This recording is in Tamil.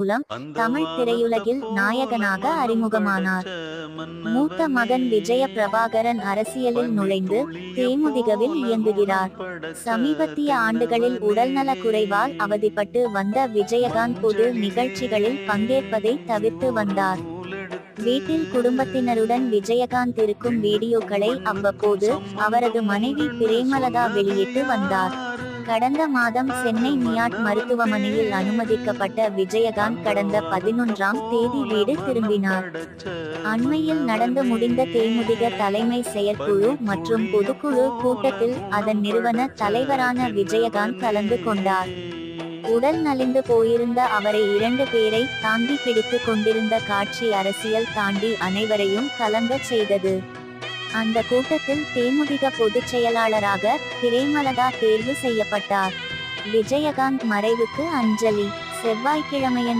மூலம் தமிழ் திரையுலகில் நாயகனாக அறிமுகமானார். மூத்த மகன் விஜய பிரபாகரன் அரசியலில் நுழைந்து தேமுதிகவில் இயங்குகிறார். சமீபத்திய ஆண்டுகளில் உடல்நல குறைவால் அவதிப்பட்டு வந்த விஜயகாந்த் பொது நிகழ்ச்சிகளில் பங்கேற்பதை தவிர்த்து வந்தார். வீட்டில் குடும்பத்தினருடன் விஜயகாந்த் இருக்கும் வீடியோக்களை அவ்வப்போது அவரது மனைவி பிரேமலதா வெளியிட்டு வந்தார். கடந்த மாதம் சென்னை மியாட் மருத்துவமனையில் அனுமதிக்கப்பட்ட விஜயகாந்த் கடந்த 11ஆம் தேதி வீடு திரும்பினார். அண்மையில் நடந்து முடிந்த தேமுதிக தலைமை செயற்குழு மற்றும் பொதுக்குழு கூட்டத்தில் அதன் நிறுவன தலைவரான விஜயகாந்த் கலந்து கொண்டார். உடல் நலிந்து போயிருந்த அவரை 2 பேரை தாங்கி பிடித்து கொண்டிருந்த காட்சி அரசியல் தாண்டி அனைவரையும் கலங்கச் செய்தது. அந்த கூட்டத்தில் தேமுதிக பொதுச் செயலாளராக பிரேமலதா தேர்வு செய்யப்பட்டார். விஜயகாந்த் மறைவுக்கு அஞ்சலி. செவ்வாய்க்கிழமையன்று